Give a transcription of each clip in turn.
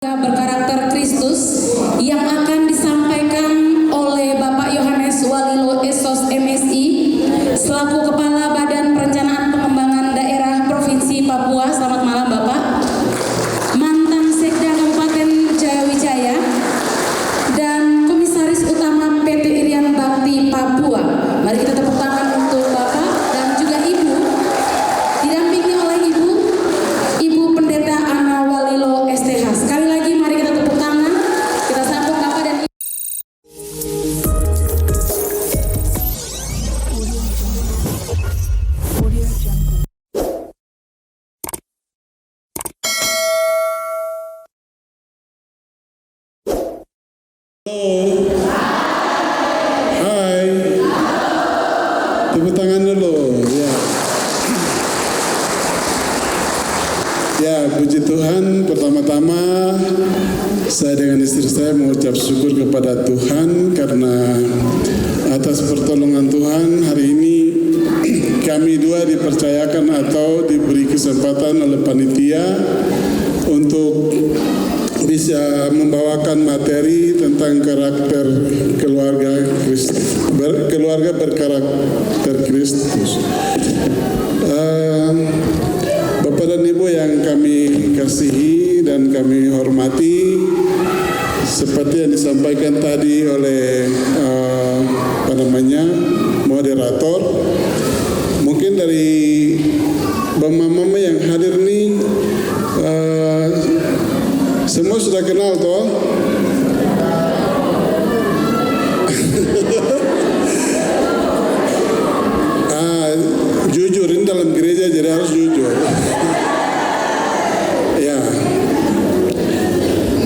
berkarakter Kristus yang akan disampaikan oleh Bapak Yohanes Walilo Esos MSI selaku Kepala Badan Perencanaan Pengembangan Daerah Provinsi Papua. Selamat malam Bapak. Mantan Sekda Kabupaten Jayawijaya dan Komisaris Utama PT Irian Bakti Papua. Mari kita tepuk tangan untuk Bapak dan juga Ibu, didampingi oleh Ibu Pendeta Ana Walilo STH. Sekali lagi mari kita tepuk tangan, kita sambut Bapak dan Ibu. Hai, tepuk tangan dulu. Ya, puji Tuhan. Pertama-tama saya dengan istri saya mengucap syukur kepada Tuhan karena atas pertolongan Tuhan hari ini kami dua dipercayakan atau diberi kesempatan oleh panitia untuk bisa membawakan materi tentang karakter keluarga berkarakter Kristus. Bapak dan Ibu yang kami kasihi dan kami hormati, seperti yang disampaikan tadi oleh moderator, mungkin dari mama-mama yang hadir nih semua sudah kenal toh? Jujur, ini dalam gereja jadi harus jujur. Ya.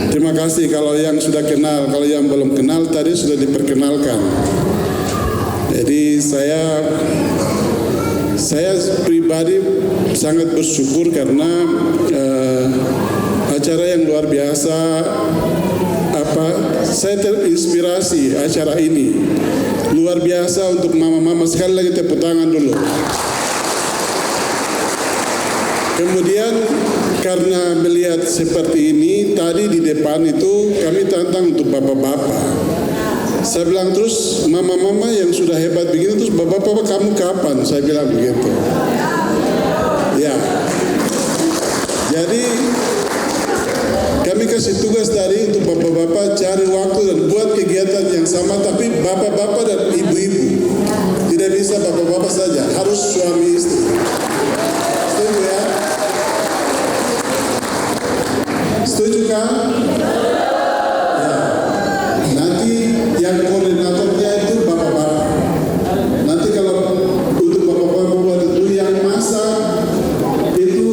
Terima kasih kalau yang sudah kenal, kalau yang belum kenal tadi sudah diperkenalkan. Jadi saya pribadi sangat bersyukur karena acara yang luar biasa. Saya terinspirasi acara ini luar biasa untuk mama-mama. Sekali lagi tepuk tangan dulu. Kemudian karena melihat seperti ini tadi di depan itu kami tantang untuk bapak-bapak. Saya bilang terus mama-mama yang sudah hebat begini terus bapak-bapak kamu kapan? Saya bilang begitu. Ya. Jadi kami kasih tugas tadi untuk bapak-bapak cari waktu dan buat kegiatan yang sama, tapi bapak-bapak dan ibu-ibu. Tidak bisa bapak-bapak saja, harus suami istri. Setuju ya? Setuju kan? Ya. Nanti yang koordinatornya itu bapak-bapak. Nanti kalau untuk bapak-bapak buat itu yang masak itu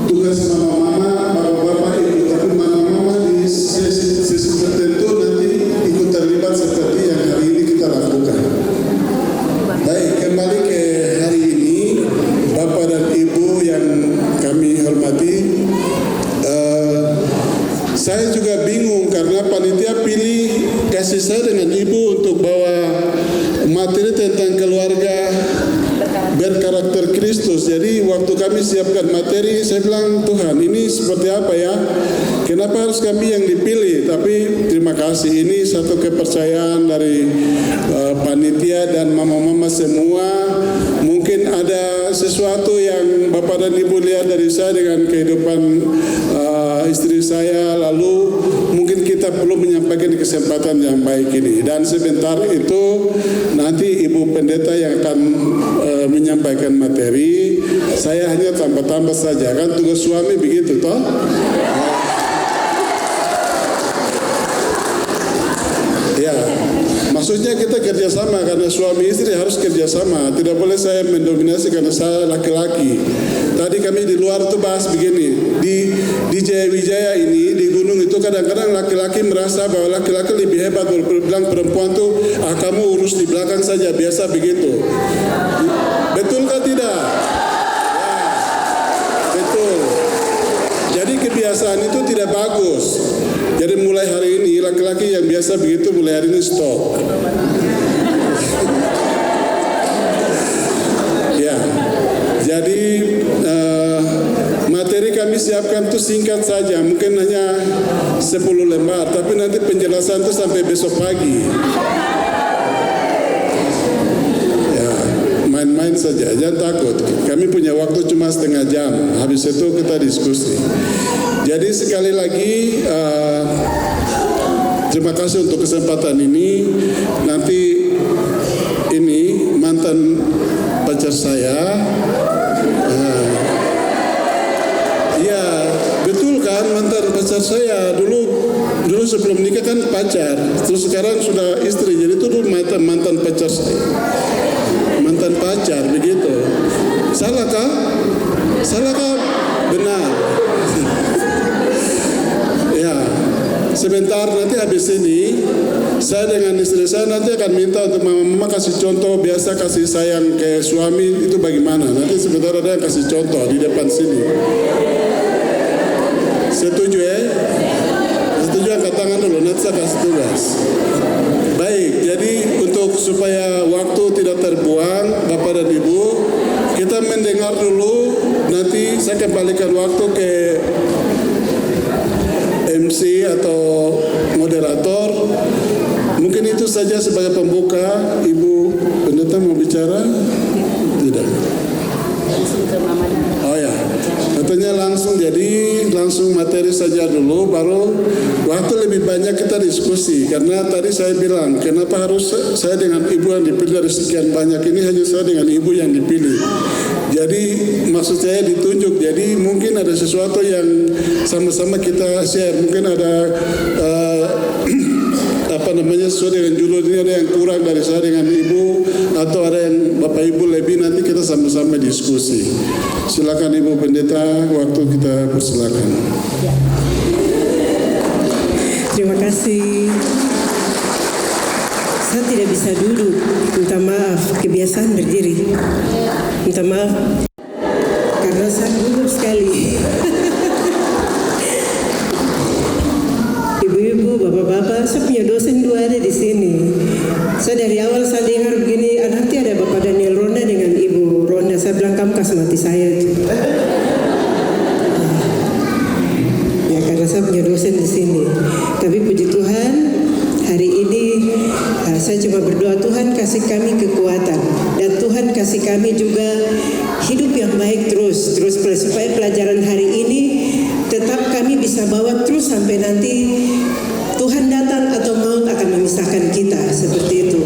tugas mama-mama, bapak-bapak itu. Tapi mama-mama di sesi tertentu nanti ikut terlibat seperti yang hari ini kita lakukan. Baik, kembali ke hari ini, Bapak dan Ibu yang kami hormati. Saya juga bingung karena panitia pilih kasih saya dengan Ibu untuk bawa materi tentang keluarga berkarakter Kristus. Jadi waktu kami siapkan materi, saya bilang Tuhan ini seperti apa ya? Kenapa harus kami yang dipilih? Tapi terima kasih, ini satu kepercayaan dari panitia dan mama-mama semua. Mungkin ada sesuatu yang Bapak dan Ibu lihat dari saya dengan kehidupan istri saya, lalu mungkin kita perlu menyampaikan di kesempatan yang baik ini. Dan sebentar itu nanti Ibu Pendeta yang akan menyampaikan materi. Saya hanya tambah-tambah saja, kan tugas suami begitu toh. Ya, maksudnya kita kerjasama karena suami istri harus kerjasama. Tidak boleh saya mendominasi karena saya laki-laki. Tadi kami di luar itu bahas begini, di Jayawijaya ini, di gunung itu kadang-kadang laki-laki merasa bahwa laki-laki lebih hebat, bilang perempuan tuh kamu urus di belakang saja, biasa begitu. Betul kan tidak? Ya, betul. Jadi kebiasaan itu tidak bagus. Jadi mulai hari ini laki-laki yang biasa begitu mulai hari ini stop. Ya, jadi materi kami kami siapkan itu singkat saja, mungkin hanya 10 lembar, tapi nanti penjelasan itu sampai besok pagi. Ya, main-main saja, jangan takut. Kami punya waktu cuma setengah jam, habis itu kita diskusi. Jadi sekali lagi terima kasih untuk kesempatan ini. Nanti ini mantan pacar saya. Ya betul kan, mantan pacar saya dulu sebelum nikah kan pacar, terus sekarang sudah istri, jadi itu dulu mantan pacar saya, mantan pacar begitu. Salahkah? Salahkah? Benar. Ya, sebentar nanti habis ini saya dengan istri saya nanti akan minta untuk mama kasih contoh biasa kasih sayang ke suami itu bagaimana. Nanti sebentar ada yang kasih contoh di depan sini. Setuju ya? Setuju angkat tangan dulu, nanti saya kasih tugas. Baik, jadi untuk supaya waktu tidak terbuang Bapak dan Ibu, kita mendengar dulu, nanti saya kembalikan waktu ke MC atau moderator. Mungkin itu saja sebagai pembuka. Ibu pendeta mau bicara? Tidak. Oh ya, katanya langsung, jadi langsung materi saja dulu, baru waktu lebih banyak kita diskusi. Karena tadi saya bilang, kenapa harus saya dengan ibu yang dipilih dari sekian banyak ini, hanya saya dengan ibu yang dipilih. Jadi maksud saya ditunjuk, jadi mungkin ada sesuatu yang sama-sama kita share. Mungkin ada sesuai dengan judul ini, ada yang kurang dari saya dengan ibu, atau ada yang Bapak Ibu lebih, nanti kita sama-sama diskusi. Silakan Ibu Pendeta, waktu kita persilakan. Terima kasih. Saya tidak bisa duduk, minta maaf, kebiasaan berdiri. Minta maaf karena saya duduk sekali. Ibu-ibu, bapak-bapak, saya punya dosen 2 ada di sini. Saya dari awal saya dengar begini, nanti ada Bapak Daniel Ronda dengan Ibu Ronda. Saya bilang kamu kasih mati saya. Ya karena saya punya dosen di sini. Tapi puji Tuhan, hari ini saya cuma berdoa Tuhan kasih kami kekuatan dan Tuhan kasih kami juga hidup yang baik terus supaya pelajaran hari ini tetap kami bisa bawa terus sampai nanti Tuhan datang atau maut akan memisahkan kita, seperti itu.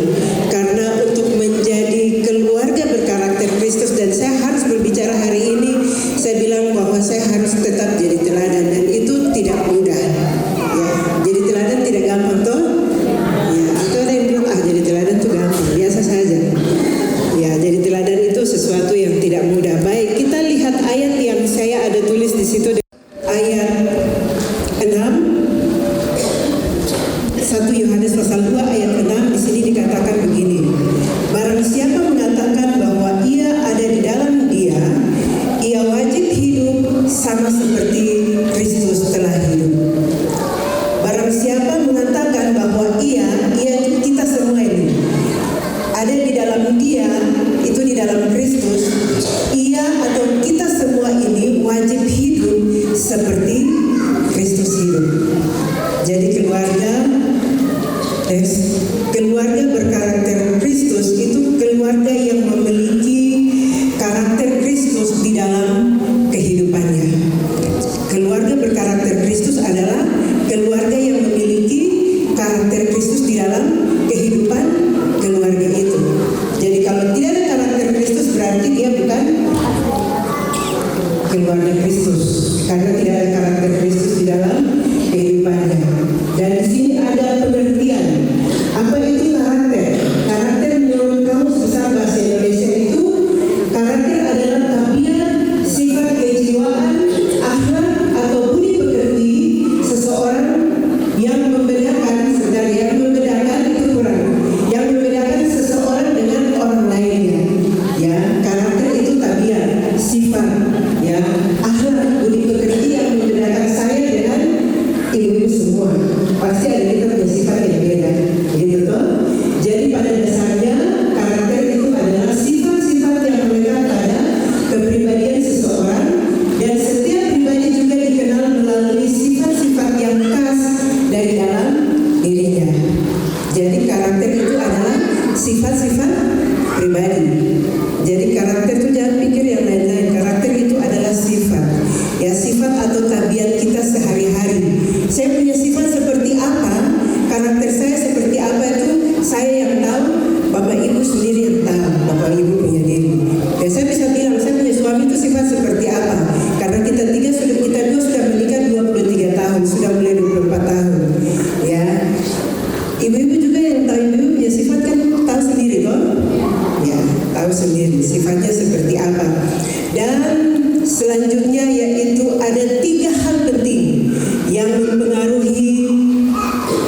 Karena untuk menjadi keluarga berkarakter Kristus, dan saya harus berbicara hari ini, saya bilang bahwa saya harus tetap jadi teladan, dan itu tidak mudah. Ya, jadi teladan tidak gampang toh? Ya, itu ada yang bilang jadi teladan itu gampang, biasa saja. Ya, jadi teladan itu sesuatu yang tidak mudah. Baik, kita lihat ayat yang saya ada tulis di situ, ayat 6. 1 Yohanes pasal 2 ayat 6, di sini dikatakan begini. Barang siapa mengatakan bahwa ia ada di dalam Dia, ia wajib hidup sama seperti Kristus telah hidup. Barang siapa mengatakan bahwa kita semua ini ada di dalam Dia, itu di dalam Kristus, ia atau kita semua ini wajib hidup seperti Kristus hidup. Jadi keluarga berkarakter Kristus itu keluarga yang memiliki karakter Kristus di dalam kehidupannya. Keluarga berkarakter Kristus adalah keluarga yang memiliki karakter Kristus di dalam kehidupan keluarga itu. Jadi kalau tidak ada karakter Kristus berarti dia bukan keluarga Kristus, karena tidak ada karakter Kristus di dalam kehidupannya. Dan di sini ada pengertian. Apa itu karakter? Karakter menurut kamu besar bahasa Indonesia itu, karakter adalah tabiat, sifat kejiwaan, akhlak atau budi pekerti seseorang yang membedakan, sebentar, yang membedakan itu kurang, yang membedakan seseorang dengan orang lainnya. Ya, karakter itu tabiat, sifat, ya, akhlak, budi pekerti yang membedakan saya dengan ibu-ibu semua. Pasti ada kita punya sifat yang beda, begitu toh? Jadi pada dasarnya karakter itu adalah sifat-sifat yang melekat pada kepribadian seseorang, dan setiap pribadi Saya punya sifat seperti apa, karakter saya seperti apa itu saya yang tahu, Bapak Ibu sendiri yang tahu, Bapak Ibu punya diri. Dan saya bisa bilang saya punya suami itu sifat seperti apa, karena kita dua sudah menikah 23 tahun, sudah mulai 24 tahun. Ya, ibu-ibu juga yang tahu, ibu punya sifat kan tahu sendiri toh? Ya, tahu sendiri sifatnya seperti apa. Dan selanjutnya yaitu ada 3 hal penting yang mempengaruhi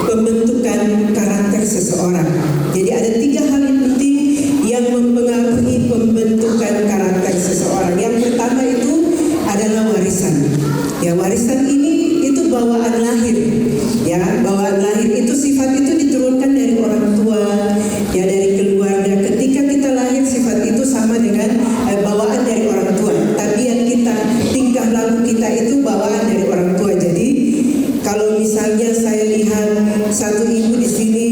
pembentukan karakter seseorang. Jadi ada 3 hal penting yang mempengaruhi pembentukan karakter seseorang. Yang pertama itu adalah warisan. Ya, warisan ini itu bawaan lahir. Ya, bawaan lahir itu sifat itu diturunkan dari orang tua, ya dari keluarga. Ketika kita lahir sifat itu sama dengan bawaan dari orang tua. Tabiat kita, tingkah laku kita itu bawaan dari orang tua. Jadi kalau misalnya saya lihat satu ibu di sini,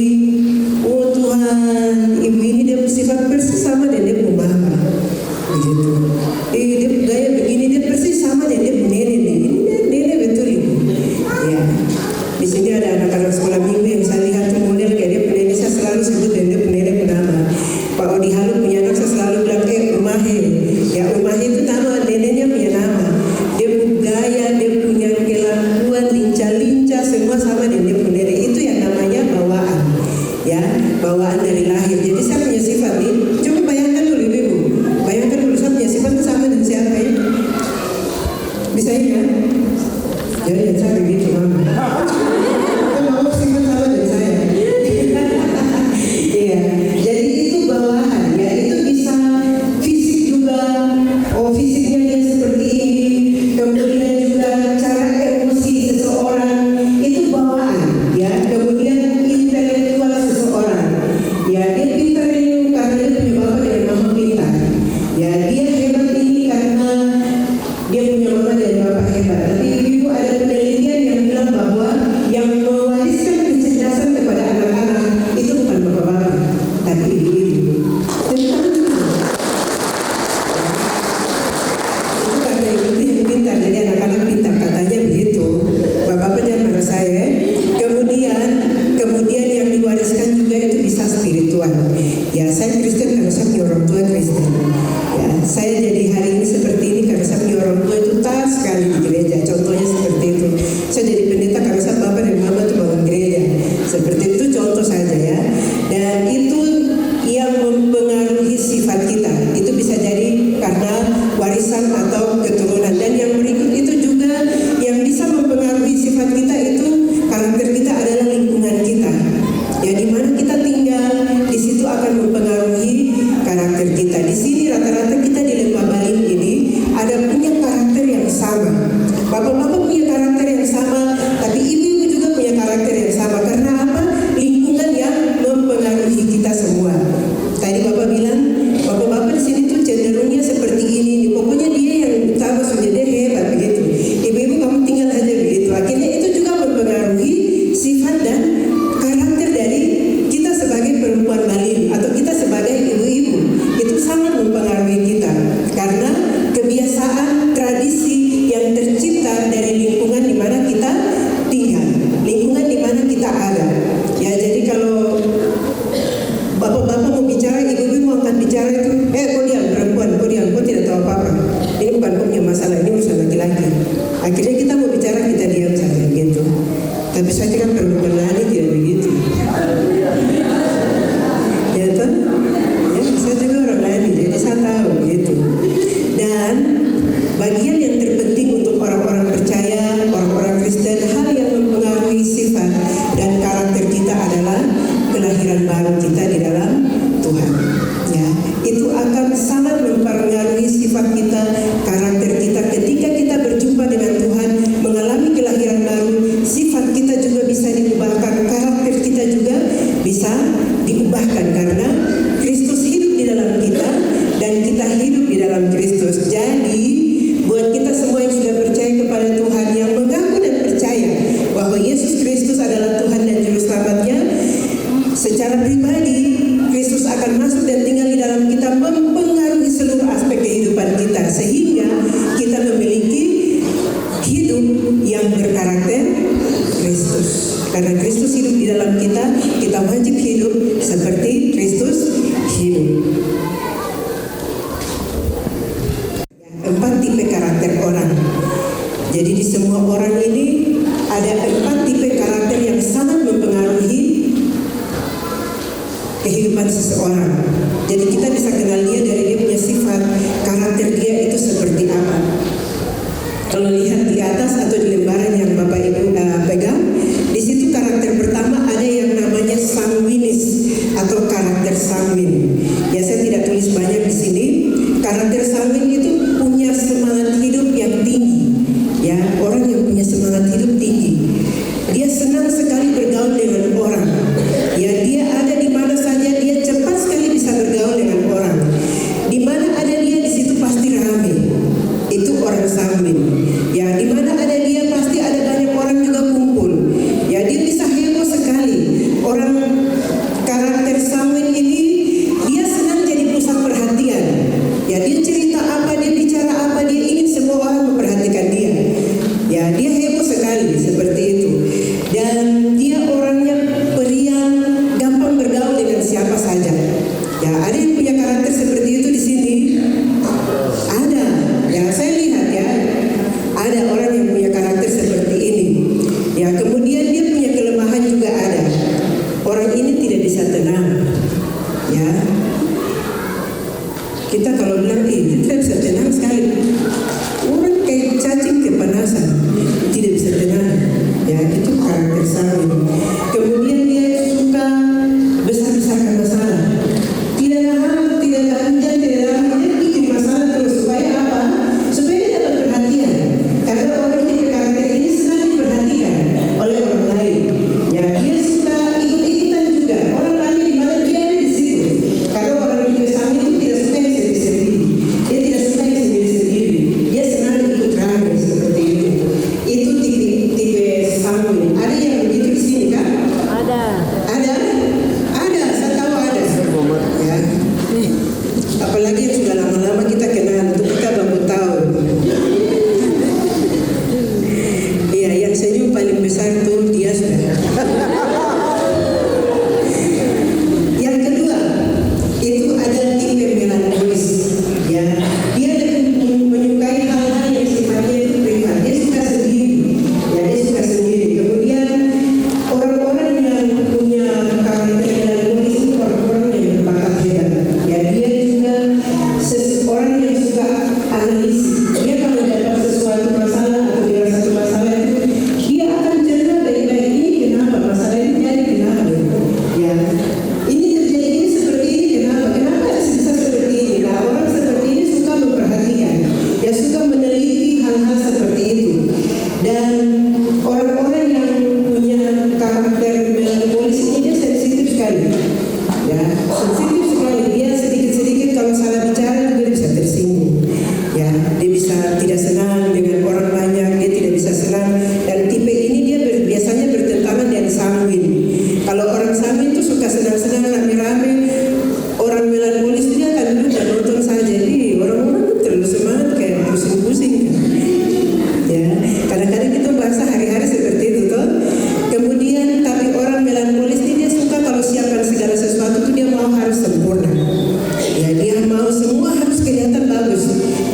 oh Tuhan, ibu ini dia bersifat persis sama dengan dia punya mama, begitu. Dia gaya begini, dia persis sama dengan dia punya nenek. Ini nenek betul ibu. Ya, di sini ada anak-anak sekolah minggu yang saya lihat tuh model kayak dia punya nenek. Saya selalu sebut dengan dia punya nenek nama. Pak Odi Halu punya anak, saya selalu bilang Umahe. Ya, Umahe itu nama neneknya punya nama. Dia punya gaya, dia punya kelakuan lincah-lincah, semua sama dengan dia punya nenek. Itu yang namanya bawaan. Ya, bawaan dari lahir. Jadi saya punya sifat nih. Coba bayangkan dulu ibu. Bayangkan dulu saya punya sifat itu sama dengan siapa ya? Bisa ingat? Jadi saya begitu mama. Mama sifat sama dengan saya. Iya. Jadi itu bawaan. Ya, itu bisa fisik juga. Oh, fisiknya dia seperti ini. Kemudian juga cara emosi seseorang itu bawaan. Ya, kemudian intelektual seseorang. Ya, dia pintar ini karena dia punya bapak dan mama pintar. Ya, dia hebat ini karena dia punya mama dan bapak hebat. Tapi ibu ada penelitian yang bilang bahwa yang mewariskan kecerdasan kepada anak-anak itu bukan bapak-bapak, tapi ibu-ibu. Itu karena ibu yang pintar, jadi anak-anak pintar, katanya begitu. Bapak-bapak jangan marah saya. Kemudian yang diwariskan juga itu bisa spiritual. Ya, saya Kristen karena saya punya orang tua Kristen. Ya, saya jadi hari ini seperti ini karena saya punya orang tua itu taat sekali di gereja. Contohnya seperti itu. Saya jadi pendeta karena saya bapak dan mama itu bangun gereja. Seperti itu contoh saja ya. Dan itu yang mempengaruhi sifat kita. Itu bisa jadi karena warisan atau keturunan. Dan yang berikut itu juga yang bisa mempengaruhi sifat kita itu karakter kita adalah lingkungan kita. Ya, di mana kita tinggal, di situ akan mempengaruhi karakter kita. Di sini rata-rata kita di Lembah Baling ini ada punya karakter yang sama. Bapak-bapak punya karakter yang sama, tapi ibu-ibu juga punya karakter yang sama. Karena apa? Lingkungan yang mempengaruhi kita semua. Tadi bapak bilang, bapak-bapak di sini tuh cenderungnya seperti ini. Pokoknya dia yang utama sudah dia hebat begitu. Ibu-ibu kamu tinggal aja begitu. Akhirnya itu juga mempengaruhi sifat dan karakter dari kita sebagai perempuan Balim atau kita sebagai ibu-ibu. Itu sangat mempengaruhi kita karena kebiasaan, tradisi yang tercipta dari lingkungan di mana kita tinggal, lingkungan di mana kita ada. Ya, jadi kalau bapak-bapak mau bicara, ibu-ibu mau akan bicara itu, kau diam perempuan, kau diam, kau tidak tahu apa-apa. Ini bukan kau punya masalah, ini urusan laki-laki. Akhirnya kita mau bicara, kita diam saja gitu. Tapi saya kira perempuan lain tidak begitu. Ya toh? Ya, saya juga orang lain, jadi saya tahu gitu. Dan bagian yang terpenting untuk orang-orang percaya, orang-orang Kristen, hal yang mempengaruhi sifat dan karakter kita adalah kelahiran baru kita di dalam Tuhan. Ya, itu akan sangat mempengaruhi sifat kita, karakter kita. Ketika kita berjumpa dengan Tuhan, mengalami kelahiran baru, sifat kita juga bisa diubahkan, karakter kita juga bisa diubahkan karena Kristus hidup di dalam kita dan kita hidup di dalam Kristus. Jadi buat kita semua yang sudah percaya kepada Tuhan, yang mengaku dan percaya bahwa Yesus Kristus adalah Tuhan dan Juru Selamatnya, secara pribadi Kristus akan masuk dan tinggal di dalam kita, mempengaruhi seluruh aspek kehidupan kita sehingga kita memiliki hidup yang berkarakter Karena Kristus hidup di dalam kita, kita wajib hidup seperti Kristus hidup. 4 tipe karakter orang. Jadi di semua orang ini ada 4 tipe karakter yang sangat mempengaruhi kehidupan seseorang. Jadi kita bisa kenal dia dari dia punya sifat, karakter dia itu seperti apa. Kalau lihat di atas atau di lembaran yang Bapak Ibu pegang, di situ karakter pertama ada yang namanya sanguinis atau karakter sanguin. Ya, saya tidak tulis banyak di sini. Karakter sanguin itu punya semangat hidup yang tinggi. Ya, orang yang punya semangat hidup tinggi. Dia senang sekali bergaul dengan orang. Ya, dia ada di mana saja, dia cepat sekali bisa bergaul dengan orang. Di mana ada dia, di situ pasti ramai. Itu orang sanguin. Ya, di mana ada dia pasti ada banyak orang juga kumpul. Ya, dia bisa heboh sekali. Orang karakter sanguin ini dia senang jadi pusat perhatian. Ya, dia cerita apa, dia bicara apa, dia ingin semua orang memperhatikan dia. Ya, dia heboh sekali seperti itu. Dan dia orangnya periang, gampang bergaul dengan siapa saja. Ya, ada yang punya karakter seperti itu di sini? Ada. Ya, saya lihat ya. Ada orang yang punya karakter seperti ini. Ya, kemudian dia punya kelemahan juga ada. Orang ini tidak bisa tenang. Ya. Kita kalau bilang ini tidak bisa tenang sekali. Orang kayak cacing kepanasan, tidak bisa tenang. Ya, itu karakter sanguin. Kemudian dia suka besar-besarkan masalah. Tidak tahan, tidak hujan, tidak tahan, dia bikin masalah terus. Supaya apa? Supaya dia dapat perhatian. Karena orang tipe karakter ini senang diperhatikan oleh orang lain. Ya, dia suka ikut-ikutan juga. Orang lain di mana dia ada di situ. Karena orang tipe sanguin itu tidak suka yang sendiri-sendiri. Dia tidak suka yang sendiri-sendiri. Dia senang ikut ramai seperti itu. Itu tipe sanguin. Ada yang begitu di sini kan? Ada. Saya tahu ada. Ya. Apalagi yang sudah lama-lama kita kenal, untuk kita baru tahu. Iya, yang senyum paling besar tuh dia sudah. Yang kedua, itu ada tipe melankolis. Ya, dia menyukai hal-hal yang sifatnya itu privat. Dia suka sendiri. Ya, dia suka sendiri. Kemudian orang-orang yang punya karakter melankolis itu orang-orang yang berbakat hebat. Ya, dia juga seseorang yang suka analisis. Dia kalau dapat sesuatu masalah atau dia satu masalah itu, dia akan cerita baik-baik, ini kenapa masalah ini jadi kenapa. Ya, ini terjadi ini seperti ini kenapa bisa seperti ini. Nah, orang seperti ini suka memperhatikan. Dia suka meneliti hal-hal seperti itu. Dan orang-orang yang punya karakter melankolis ini dia sensitif sekali. Ya, sensitif sekali. Dia sedikit-sedikit kalau salah bicara juga bisa tersinggung. Ya, dia bisa tidak senang dengan orang banyak, dia tidak bisa senang. Dan tipe ini dia biasanya bertentangan dengan sanguin. Kalau orang sanguin itu suka senang-senang rame-rame, orang melankolis dia akan duduk dan nonton saja. Jadi orang-orang itu terlalu semangat kayak pusing-pusing. Ya, kadang-kadang kita bahasa hari-hari seperti itu toh. Kemudian tapi orang melankolis ini dia suka kalau siapkan segala sesuatu itu dia mau harus sempurna. Ya, dia mau semua harus kelihatan bagus.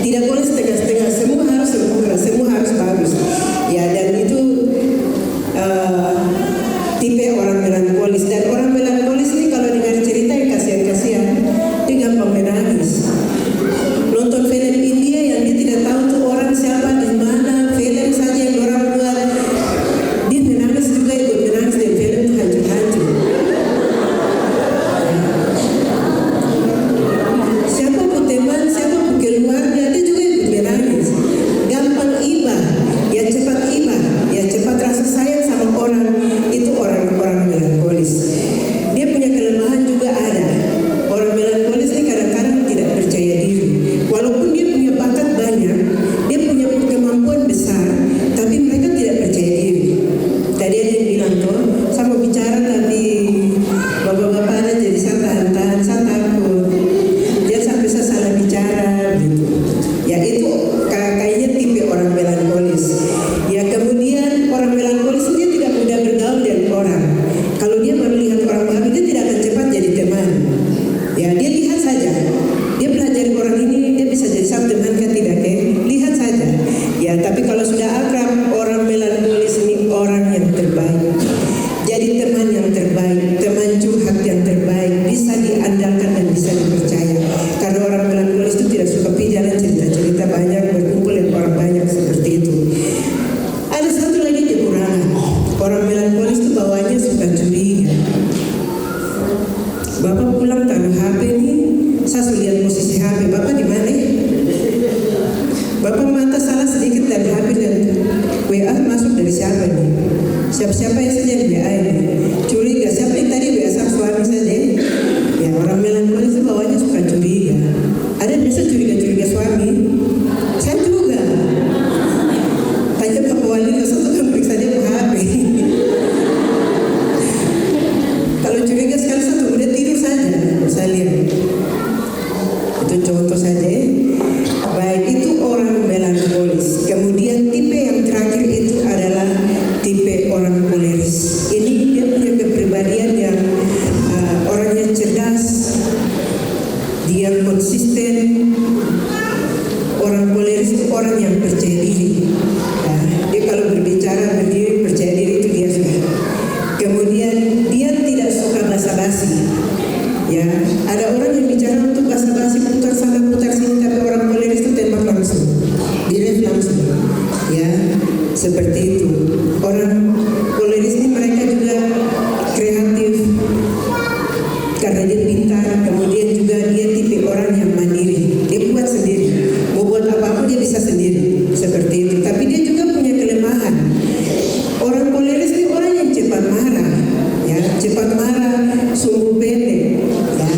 Tidak boleh setengah-setengah, semua harus sempurna, semua harus bagus. Ya, dan itu tipe orang melankolis. Dan orang melankolis ini kalau dengar cerita yang kasihan-kasihan, dia gampang menangis. Nonton film India yang dia tidak tahu tuh orang siapa di mana, film saja yang orang buat, dia menangis juga ikut menangis dan film itu hancur-hancur. Siapa pun teman, siapa pun keluarga, dia juga ikut menangis. Gampang iba, ya cepat iba, ya cepat rasa sayang sama orang. Itu orang-orang melankolis. Dia punya kelemahan juga ada. Orang melankolis ini kadang-kadang tidak percaya diri. Walaupun dia punya bakat banyak, dia punya kemampuan besar, tapi mereka tidak percaya diri. Tadi ada yang bilang tuh, saya mau bicara tapi bapak-bapak ada jadi saya tahan-tahan, saya takut. Dia sampai saya salah bicara gitu. Ya, itu kayaknya tipe orang melankolis. Ya, kemudian orang melankolis dia tidak mudah bergaul dengan melankolis itu bawaannya suka curiga. Bapak pulang taruh HP nih, saya lihat posisi HP Bapak di mana? Bapak mata salah sedikit dari HP dan WA masuk dari siapa nih? Siapa-siapa yang saja di WA ini? Curiga, siapa yang tadi WA sang suami saja? Ya orang melankolis itu bawaannya suka curiga. Ada biasa curiga-curiga suami. Saya juga. Tanya Bapak Wali satu kan periksa dia ke HP. Kalau curiga sekali satu udah tidur saja. Saya lihat. Itu contoh saja. Baik itu orang melankolis. Kemudian tipe yang terakhir itu adalah tipe orang koleris. Ini dia punya kepribadian yang orangnya cerdas, dia konsisten. Orang koleris itu orang yang percaya diri. Dia kalau berbicara berdiri percaya diri itu dia suka. Kemudian dia tidak suka basa-basi. Ya, ada orang yang bicara untuk basa-basi, putar sana putar sini, tapi orang koleris itu tembak langsung, direct langsung. Ya, seperti itu. Orang koleris ini mereka juga kreatif karena dia pintar. Kemudian juga dia tipe orang yang mandiri. Dia buat sendiri. Mau buat apa-apa dia bisa sendiri. Seperti itu. Tapi dia juga punya kelemahan. Orang koleris ini orang yang cepat marah. Ya, cepat marah, sungguh pendek. Ya.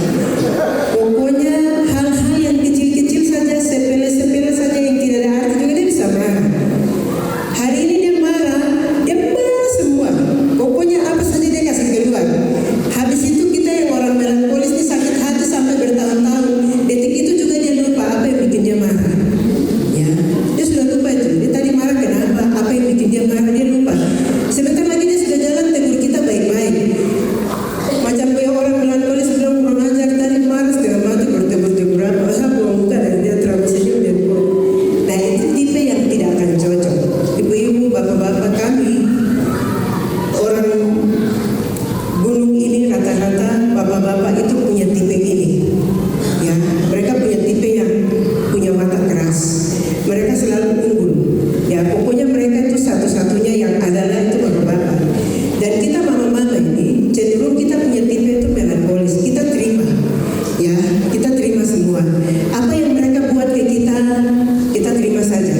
Pokoknya hal-hal yang kecil-kecil saja, sepele-sepele saja yang tidak ada arti juga dia bisa marah. Hari ini dia marah semua. Pokoknya apa saja dia kasih keluar. Habis itu kita yang orang melankolis ini sakit hati sampai bertahun-tahun. Detik itu juga dia lupa apa yang bikin dia marah. Ya, dia sudah lupa itu. Dia tadi marah kenapa? Apa yang bikin dia marah? Dia lupa. Sebentar lagi dia sudah jalan tegur kita baik-baik. Macam kayak orang melankolis bilang kurang ajar tadi marah setengah mati bertegur-tegur apa? Buang muka dan dia terlalu senyum dan bohong. Nah itu tipe yang tidak akan cocok. Ibu-ibu, bapak-bapak kami orang gunung ini rata-rata bapak-bapak itu punya tipe ini. Ya, mereka punya tipe yang punya watak keras. Mereka selalu unggul. Ya, pokoknya mereka itu satu-satunya yang adalah itu bapak-bapak. Dan kita mama-mama ini cenderung kita punya tipe itu melankolis. Kita terima. Ya, kita terima semua. Apa yang mereka buat ke kita terima saja.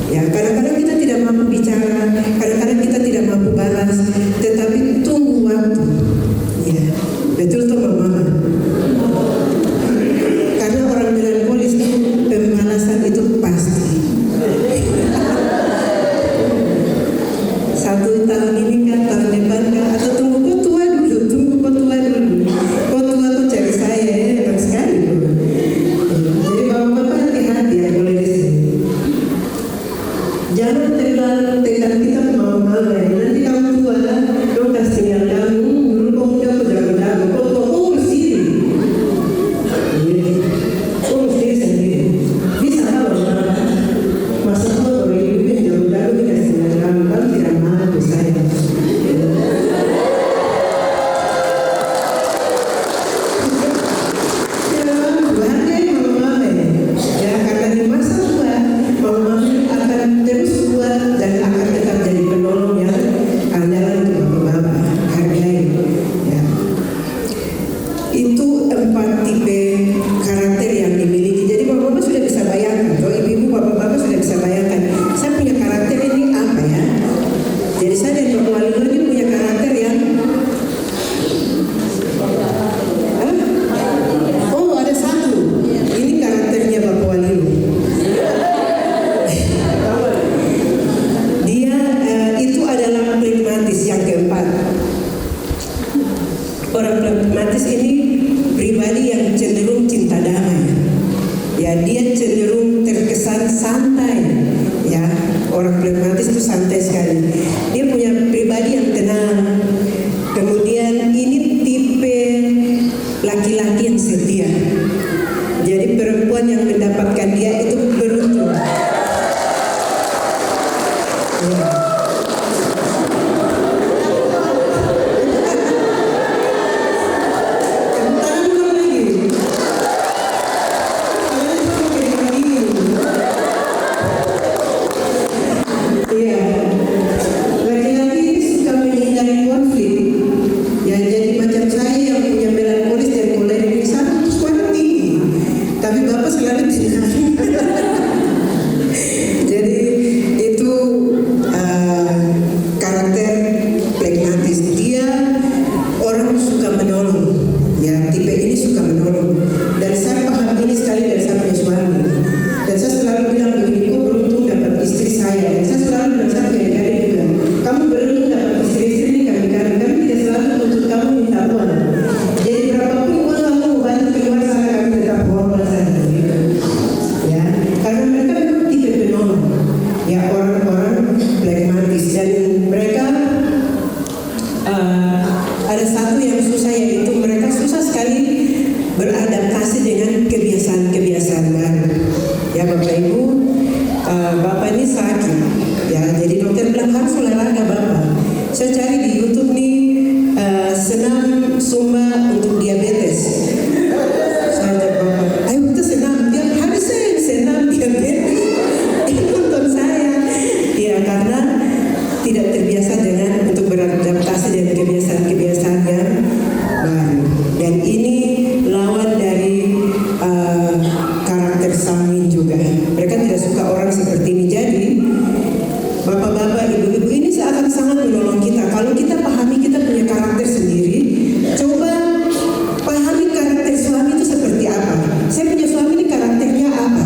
Ya, kadang-kadang kita tidak mampu bicara, kadang-kadang kita tidak mampu balas, tetapi tunggu waktu. Ya, betul tuh mama. Karena orang melankolis itu pemalasan itu pasti. 1 tahun ini kan, tahun depan kan, atau tunggu kau tua dulu. Kau tua kau cari saya, enak sekali. Jadi bapak-bapak hati-hati ya koleris. Jangan terlalu tekan kita mama-mama. Nanti kamu tua, kau kasih tinggal kamu. Dulu kau muda kau jago-jago. Kau tua kau bersih. Kau bersih sendiri. Bisa kalau masa tua kau hidupin jago-jago dikasih tinggal kamu. Kan tidak mampu saya. Hargai mama-mama ya, karena di masa tua mama-mama akan terus kuat dan akan tetap jadi penolong yang andalan untuk bapak-bapak. Hargai ya. Itu 4 tipe karakter yang dimiliki. Jadi bapak-bapak sudah bisa bayangkan, atau ibu-ibu bapak-bapak sudah bisa bayangkan, saya punya karakter ini apa ya. Jadi saya dan Bapak Wali ini punya karakter yang ada satu. Ini karakternya Bapak Wali. Dia itu adalah pragmatis yang keempat. Orang pragmatis ini pribadi yang cenderung cinta damai. Ya, dia cenderung terkesan santai. Ya, orang pragmatis itu santai sekali. Dia punya pribadi yang tenang. Kemudian ini tipe laki-laki yang setia. Jadi perempuan yang mendapatkan dia itu beruntung. Ya. Iya. ada satu yang susah, yaitu mereka susah sekali beradaptasi dengan kebiasaan-kebiasaan baru. Ya Bapak Ibu, Bapak ini sakit, ya jadi dokter bilang harus olahraga Bapak. Saya cari di YouTube nih senam Zumba untuk diabetes. Saya ajak Bapak, ayo kita senam, tiap hari saya senam diabetes. Tonton saya, ya karena tidak terbiasa dengan untuk beradaptasi dengan kebiasaan-kebiasaan yang baru. Dan ini lawan dari karakter sanguin juga. Mereka tidak suka orang seperti ini. Jadi bapak-bapak, ibu-ibu, ini akan sangat menolong kita. Kalau kita pahami kita punya karakter sendiri, coba pahami karakter suami itu seperti apa. Saya punya suami ini karakternya apa?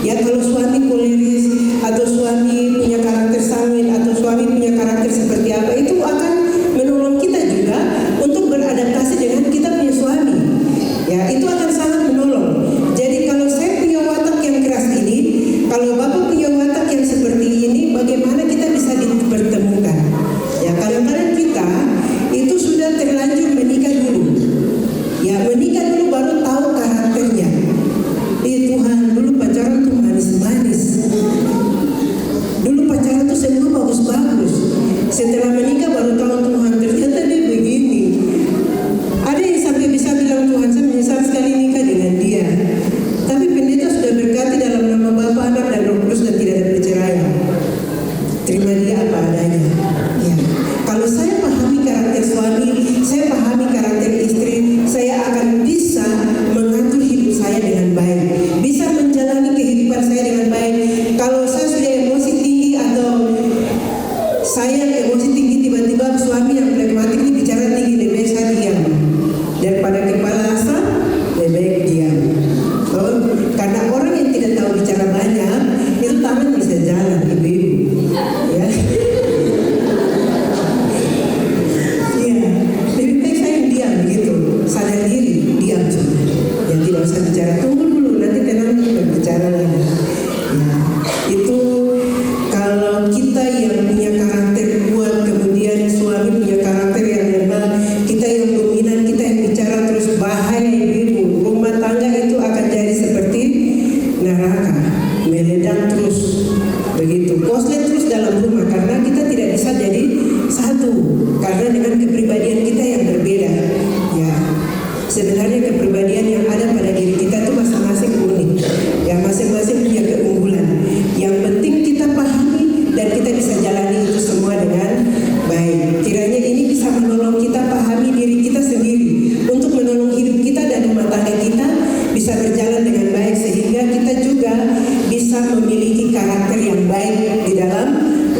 Ya kalau suami koleris, atau suami punya karakter sanguin, atau suami punya karakter seperti apa, itu akan menolong kita juga untuk beradaptasi dengan kita punya suami. Ya itu akan sangat menolong. Jadi kalau saya punya watak yang keras ini, kalau Bapak punya watak yang seperti ini, bagaimana kita bisa dipertemukan? Ya kadang-kadang kita itu sudah terlanjur menikah dulu. Ya menikah dulu baru tahu karakternya. Tuhan, dulu pacaran tuh manis-manis. Dulu pacaran tuh semua bagus-bagus. Setelah menikah baru tahu Tuhan, ternyata dia begini. Ada yang sampai bisa bilang, Tuhan saya menyesal sekali nikah dengan dia. Tapi pendeta sudah berkati dalam nama Bapa, Anak dan Roh Kudus dan tidak ada perceraian. Terima dia apa adanya. Ya. Kalau saya pahami karakter suami, saya pahami karakter istri, saya akan bisa mengatur hidup saya dengan baik, bisa menjalani kehidupan saya dengan baik. Kalau saya sudah emosi tinggi atau saya emosi tinggi, tiba-tiba suami yang pragmatik ini bicara tinggi, lebih baik saya diam. Daripada kepala asap, lebih baik diam. Karena orang yang tidak tahu bicara banyak, itu tangan bisa jalan, ibu-ibu. Ya. Ya, lebih baik saya diam begitu, sadar diri, diam saja. Ya tidak usah bicara, tunggu dulu, nanti tenang berbicara lagi. Ya, itu kalau kita yang punya karakter kuat, kemudian suami punya karakter yang lemah, kita yang dominan, kita yang bicara terus, bahaya ibu. Rumah tangga itu akan jadi seperti neraka, meledak terus, begitu. Koslet terus dalam rumah karena kita tidak bisa jadi satu, karena dengan kepribadian kita yang berbeda. Ya, sebenarnya kepribadian yang ada pada diri kita itu masing-masing unik. Ya, masing-masing punya keunggulan. Yang penting kita pahami dan kita bisa jalani itu semua dengan baik. Kiranya ini bisa menolong kita pahami diri kita sendiri untuk menolong hidup kita dan rumah tangga kita bisa berjalan dengan baik, sehingga kita juga bisa memiliki karakter yang baik di dalam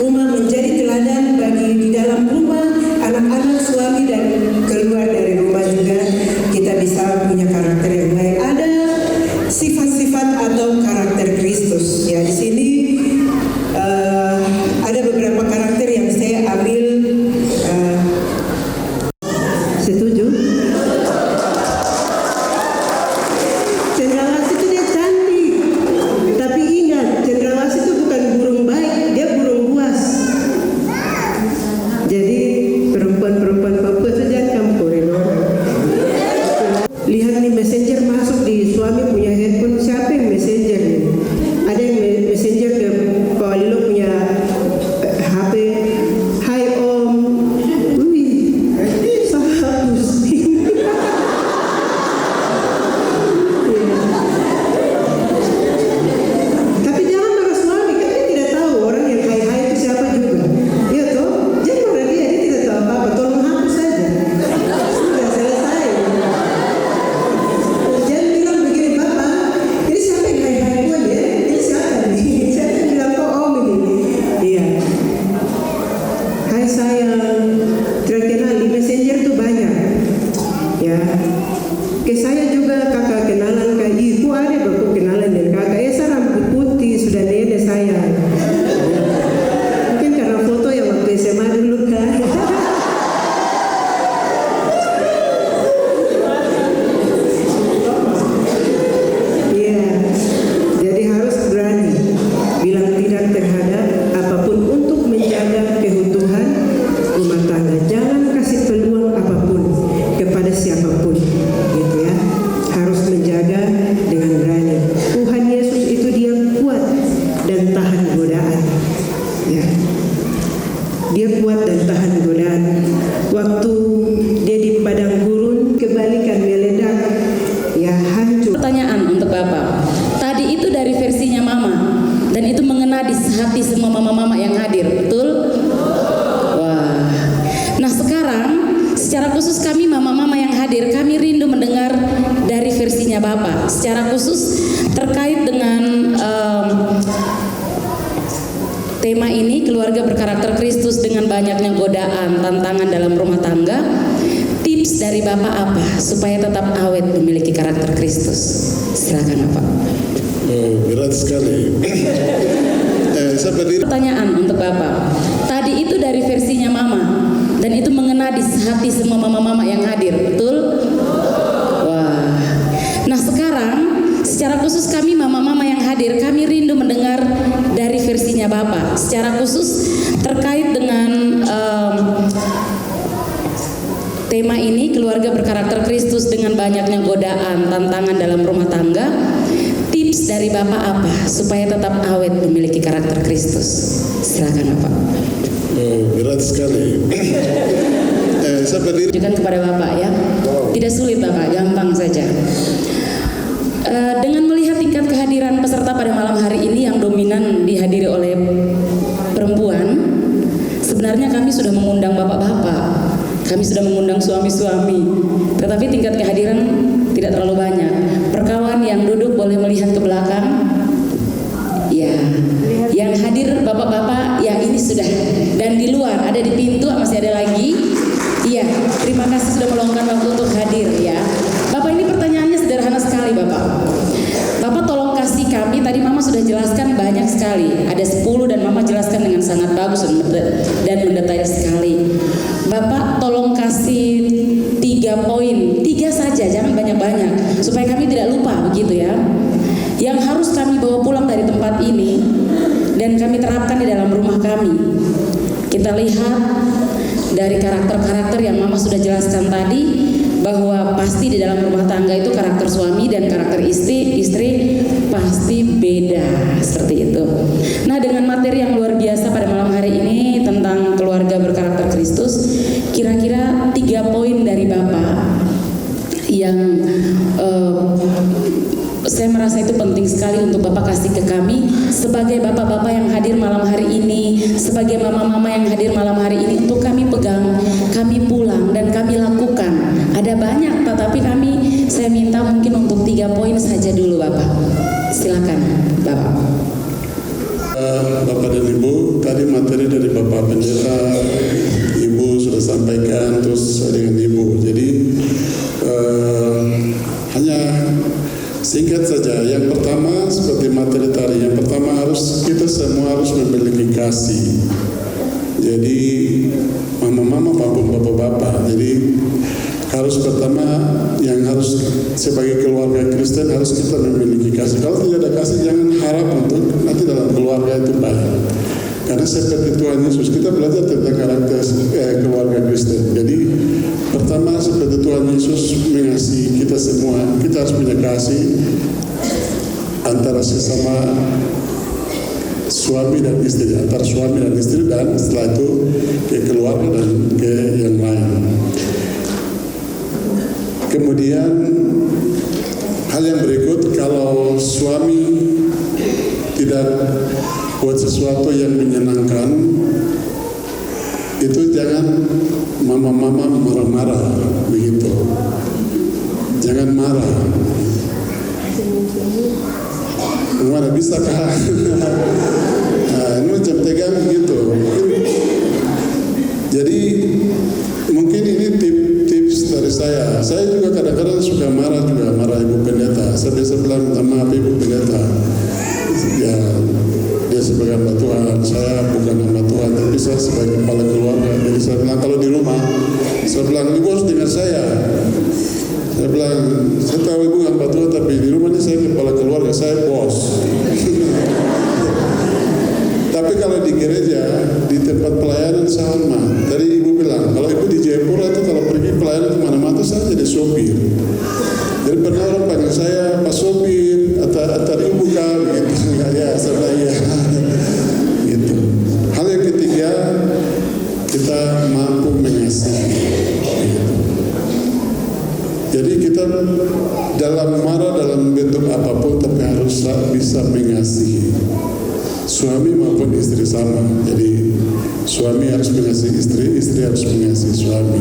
rumah, menjadi teladan bagi di dalam rumah, anak-anak, suami dan keluar dari rumah juga kita bisa punya karakter yang baik. Ada sifat-sifat atau karakter Kristus. Ya di sini ada beberapa karakter yang saya ambil. Setuju? Cendrawasih itu dia cantik, tapi ingat cendrawasih itu bukan burung baik, dia burung buas. Jadi perempuan-perempuan Papua itu jangan campurin orang. Lihat nih waktu dia di padang gurun kebalikan meledak, ya hancur. Pertanyaan untuk Bapak. Tadi itu dari versinya Mama dan itu mengena di hati semua mama-mama yang hadir, betul? Wah. Nah sekarang secara khusus kami mama-mama yang hadir, kami rindu mendengar dari versinya Bapak. Secara khusus terkait dengan tema ini, keluarga berkarakter Kristus dengan banyaknya godaan, tantangan dalam rumah tangga. Tips dari Bapak apa supaya tetap awet memiliki karakter Kristus? Silakan Bapak. Berat sekali. Pertanyaan untuk Bapak. Tadi itu dari versinya Mama dan itu mengena di hati semua mama-mama yang hadir, betul? Wah. Nah sekarang secara khusus kami mama-mama yang hadir, kami rindu mendengar dari versinya Bapak. Secara khusus terkait dengan tema ini, keluarga berkarakter Kristus dengan banyaknya godaan, tantangan dalam rumah tangga. Tips dari Bapak apa supaya tetap awet memiliki karakter Kristus? Silakan Bapak. Berat sekali. Saya berdiri. Tunjukkan kepada Bapak ya. Tidak sulit Bapak, gampang saja. Dengan melihat tingkat kehadiran peserta pada malam hari ini yang dominan dihadiri oleh perempuan, sebenarnya kami sudah mengundang bapak-bapak, kami sudah mengundang suami-suami, tetapi tingkat kehadiran tidak terlalu banyak. Perkawan yang duduk boleh melihat ke belakang. Ya, yang hadir bapak-bapak ya ini sudah, dan di luar ada di pintu masih ada lagi. Iya, terima kasih sudah meluangkan waktu untuk hadir ya. Bapak, ini pertanyaannya sederhana sekali Bapak. Bapak tolong kasih kami, tadi Mama sudah jelaskan banyak sekali, ada 10 dan Mama jelaskan dengan sangat bagus dan mendetail sekali. Bapak tolong kasih 3 poin, 3 saja, jangan banyak-banyak, supaya kami tidak lupa begitu ya. Yang harus kami bawa pulang dari tempat ini dan kami terapkan di dalam rumah kami. Kita lihat dari karakter-karakter yang Mama sudah jelaskan tadi, bahwa pasti di dalam rumah tangga itu karakter suami dan karakter istri pasti beda, seperti itu. Nah, dengan materi yang luar biasa pada malam hari ini tentang keluarga berkarakter Kristus, kira-kira 3 poin dari Bapak yang saya merasa itu penting sekali untuk Bapak kasih ke kami sebagai bapak-bapak yang hadir malam hari ini, sebagai mama-mama yang hadir malam hari ini, untuk kami pegang, kami pulang dan kami lakukan. Ada banyak, tetapi saya minta mungkin untuk 3 poin saja dulu Bapak. Silakan Bapak. Bapak dan Ibu, tadi materi dari Bapak Pendeta, Ibu sudah sampaikan, terus dengan Ibu. Jadi hanya singkat saja. Yang pertama seperti materi tadi, yang pertama kita semua harus memiliki kasih. Jadi mama-mama maupun bapak-bapak. Jadi harus pertama yang harus sebagai keluarga Kristen harus kita memiliki kasih. Kalau tidak ada kasih, jangan harap untuk nanti dalam keluarga itu baik. Karena seperti Tuhan Yesus, kita belajar tentang karakter keluarga Kristen. Jadi pertama seperti Tuhan Yesus mengasihi kita semua, kita harus punya kasih antara sesama suami dan istri, antara suami dan istri, dan setelah itu ke keluarga dan ke yang lain. Kemudian hal yang berikut, kalau suami tidak buat sesuatu yang menyenangkan, itu jangan mama-mama marah-marah begitu. Jangan marah. Mana bisa kah? Ini macam tegang gitu. Jadi mungkin ini tips dari saya. Saya juga kadang-kadang suka marah Ibu Pendeta. Saya biasa bilang, minta maaf Ibu Pendeta. Ya, dia sebagai hamba Tuhan, saya bukan hamba Tuhan, tapi saya sebagai kepala keluarga. Jadi saya bilang kalau di rumah, saya bilang Ibu harus dengar saya. Saya bilang, saya tahu Ibu hamba Tuhan, tapi di rumah ini saya kepala keluarga, saya bos. Tapi kalau di gereja, di tempat pelayanan sama. Tadi Ibu bilang, kalau Ibu di Jayapura itu kalau pergi pelayanan kemana-mana saya jadi sopir. Jadi pernah orang panggil saya Pak Sopir atau Ibu kah gitu. Ya, saya ya. Gitu. Hal yang ketiga, kita mampu mengasihi. kita dalam marah dalam bentuk apapun, tapi harus bisa mengasihi suami maupun istri sama. Jadi suami harus mengasihi istri, istri harus mengasihi suami.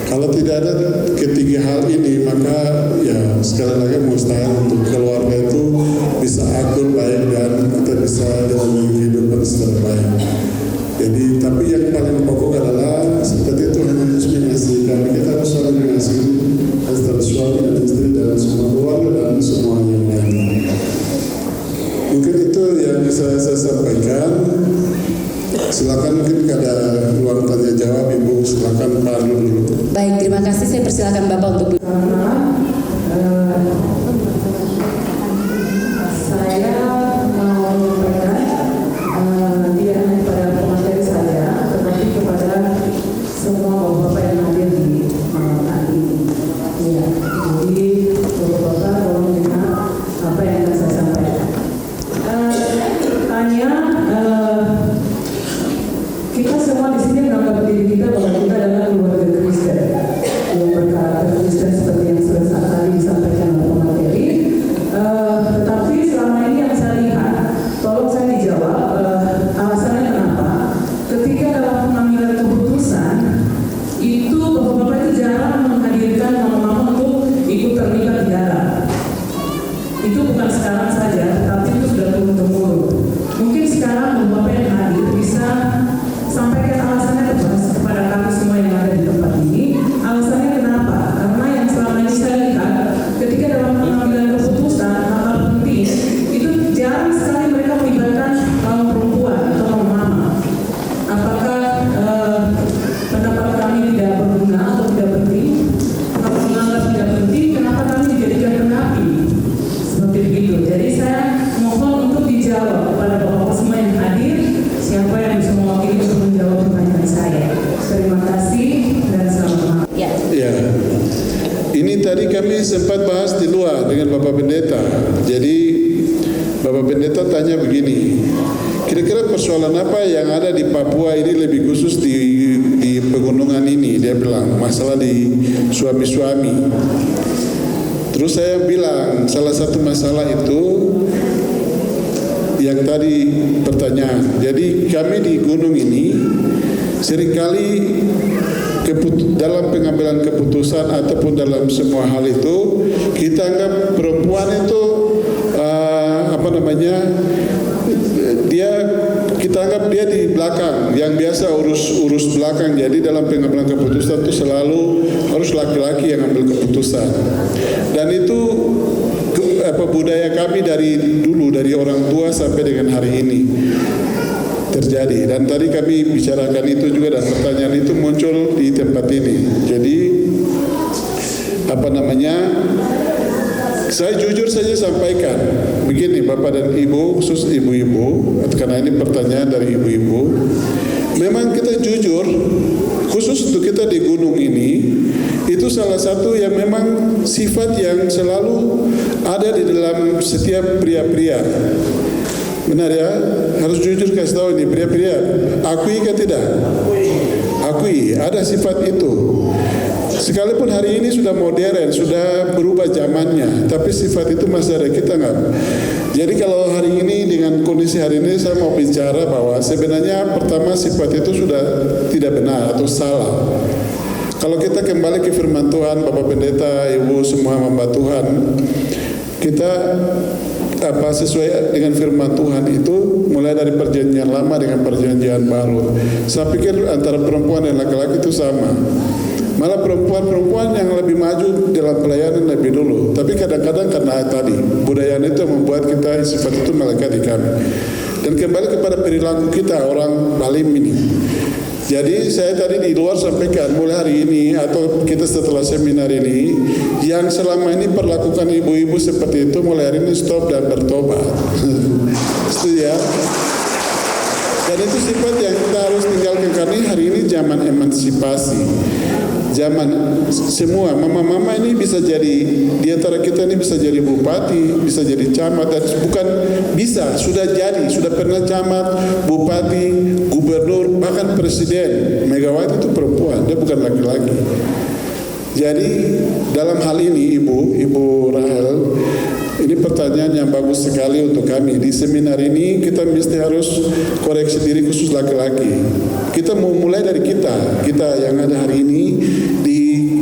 Kalau tidak ada ketiga hal ini, maka ya sekali lagi mustahil untuk keluarga itu bisa akur baik dan kita bisa dalam kehidupan secara baik. Jadi tapi yang paling pokok adalah seperti itu, hanya harus mengasihi, dan kita harus saling mengasihi antara suami dan istri dan semua keluarga dan semua yang lain. Mungkin itu yang bisa saya sampaikan. Silakan, mungkin ada ruang tanya jawab, Ibu. Silakan Pak dulu. Baik, terima kasih. Saya persilakan Bapak untuk saya mau menyampaikan tidak hanya kepada pemateri saya, tetapi kepada semua bapak-bapak yang hadir di malam hari ini. Ya, jadi bapak-bapak tolong dengar apa yang akan saya sampaikan. Hanya kita semua di sini menganggap diri kita bahwa kita adalah keluarga Kristen yang berkarakter Kristen seperti yang sudah tadi disampaikan oleh pemateri. Tetapi selama ini yang saya lihat, tolong saya dijawab alasannya kenapa ketika dalam pengambilan keputusan itu bapak-bapak itu jarang menghadirkan mama-mama untuk ikut terlibat di dalam. Itu bukan sekarang saja, tapi itu sudah turun-temurun. Mungkin sekarang bapak yang hadir bisa sampaikan alasannya kepada kami semua yang ada di tempat ini. Alasannya kenapa? Karena yang selama ini saya lihat ketika dalam pengambilan keputusan hal penting itu jarang sekali mereka melibatkan kaum perempuan atau kaum mama. Apakah pendapat kami tidak berguna atau tidak penting? Kalau menganggap tidak penting, kenapa kami dijadikan penapi? Seperti begitu. Jadi saya mohon untuk dijawab kepada bapak-bapak semua yang hadir, siapa yang bisa mewakili untuk menjawab pertanyaan saya. Terima kasih dan selamat malam. Ya, ini tadi kami sempat bahas di luar dengan Bapak Pendeta. Jadi Bapak Pendeta tanya begini, kira-kira persoalan apa yang ada di Papua ini lebih khusus di pegunungan ini? Dia bilang masalah di suami-suami. Terus saya bilang salah satu masalah itu yang tadi pertanyaan. Jadi kami di gunung ini seringkali dalam pengambilan keputusan ataupun dalam semua hal itu kita anggap perempuan itu kita anggap dia di belakang, yang biasa urus belakang. Jadi dalam pengambilan keputusan itu selalu harus laki-laki yang ambil keputusan. Dan itu budaya kami dari dulu, dari orang tua sampai dengan hari ini terjadi. Dan tadi kami bicarakan itu juga, dan pertanyaan itu muncul di tempat ini. Jadi saya jujur saja sampaikan begini Bapak dan Ibu, khusus ibu-ibu, karena ini pertanyaan dari ibu-ibu. Memang kita jujur, khusus untuk kita di gunung ini, itu salah satu yang memang sifat yang selalu ada di dalam setiap pria-pria. Benar ya? Harus jujur kasih tahu ini pria-pria. Akui kan tidak? Akui, ada sifat itu. Sekalipun hari ini sudah modern, sudah berubah zamannya, tapi sifat itu masih ada, kita nggak. Jadi kalau hari ini dengan kondisi hari ini saya mau bicara bahwa sebenarnya pertama sifat itu sudah tidak benar atau salah. Kalau kita kembali ke firman Tuhan, Bapak Pendeta, Ibu semua hamba Tuhan, kita sesuai dengan firman Tuhan itu mulai dari perjanjian lama dengan perjanjian baru. Saya pikir antara perempuan dan laki-laki itu sama. Malah perempuan yang lebih maju dalam pelayanan lebih dulu. Tapi kadang-kadang karena tadi budaya itu membuat kita sifat itu melekat di kami. Dan kembali kepada perilaku kita orang Balim ini. Jadi saya tadi di luar sampaikan mulai hari ini atau kita setelah seminar ini, yang selama ini perlakukan ibu-ibu seperti itu mulai hari ini stop dan bertobat. Setuju ya? Dan itu sifat yang kita harus tinggalkan, karena hari ini zaman emansipasi. Zaman semua mama-mama ini bisa jadi, di antara kita ini bisa jadi bupati, bisa jadi camat, dan bukan bisa, sudah jadi, sudah pernah camat, bupati, gubernur, bahkan presiden. Megawati itu perempuan, dia bukan laki-laki. Jadi dalam hal ini Ibu Rahel, ini pertanyaan yang bagus sekali untuk kami. Di seminar ini kita mesti harus koreksi diri khusus laki-laki. Kita mau mulai dari kita yang ada hari ini di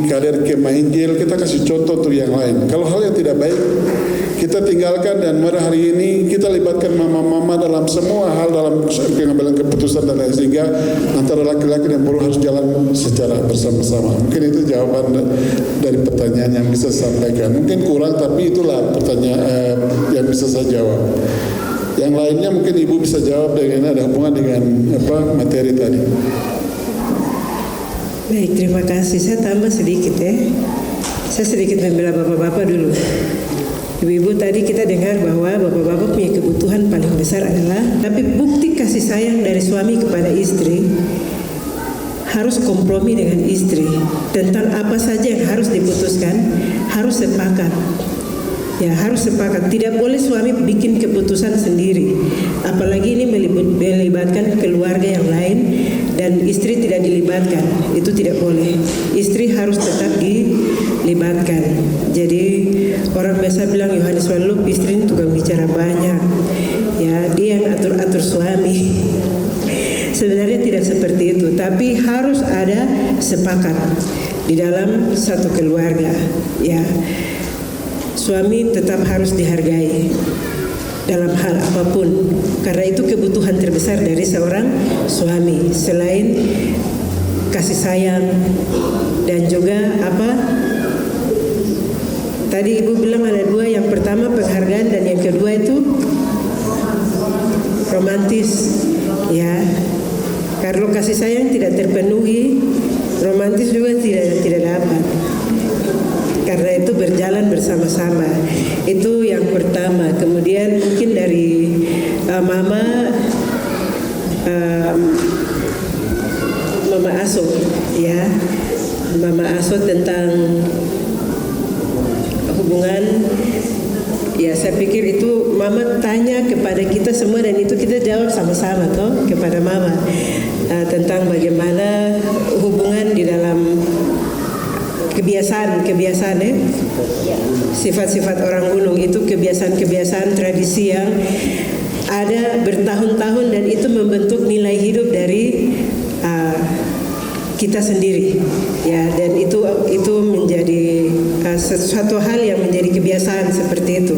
kader Kemah Injil, kita kasih contoh untuk yang lain. Kalau hal yang tidak baik kita tinggalkan, dan mari hari ini kita libatkan mama-mama dalam semua hal, dalam pengambilan keputusan dan lain, sehingga antara laki-laki dan perempuan harus jalan secara bersama-sama. Mungkin itu jawaban dari pertanyaan yang bisa saya sampaikan. Mungkin kurang, tapi itulah pertanyaan yang bisa saya jawab. Yang lainnya mungkin Ibu bisa jawab dengan ada hubungan dengan materi tadi. Baik, terima kasih. Saya tambah sedikit ya. Saya sedikit membela bapak-bapak dulu. Ibu-ibu, tadi kita dengar bahwa bapak-bapak punya kebutuhan paling besar adalah, tapi bukti kasih sayang dari suami kepada istri harus kompromi dengan istri tentang apa saja yang harus diputuskan, harus sepakat. Ya, harus sepakat. Tidak boleh suami bikin keputusan sendiri. Apalagi ini melibatkan keluarga yang lain dan istri tidak dilibatkan. Itu tidak boleh. Istri harus tetap dilibatkan. Jadi orang biasa bilang Yohanes Walup istri ini tukang bicara banyak. Ya, dia yang atur-atur suami. Sebenarnya tidak seperti itu, tapi harus ada sepakat di dalam satu keluarga. Ya. Suami tetap harus dihargai dalam hal apapun, karena itu kebutuhan terbesar dari seorang suami selain kasih sayang dan juga tadi Ibu bilang ada dua, yang pertama penghargaan dan yang kedua itu romantis, ya. Kalau kasih sayang tidak terpenuhi, romantis juga tidak dapat. Karena itu berjalan bersama-sama. Itu yang pertama. Kemudian mungkin dari Mama Aso, ya, Mama Aso tentang hubungan. Ya, saya pikir itu Mama tanya kepada kita semua dan itu kita jawab sama-sama toh kepada Mama tentang bagaimana hubungan di dalam kebiasaan sifat-sifat orang gunung itu, kebiasaan tradisi yang ada bertahun-tahun dan itu membentuk nilai hidup dari kita sendiri, ya, dan itu menjadi sesuatu hal yang menjadi kebiasaan seperti itu.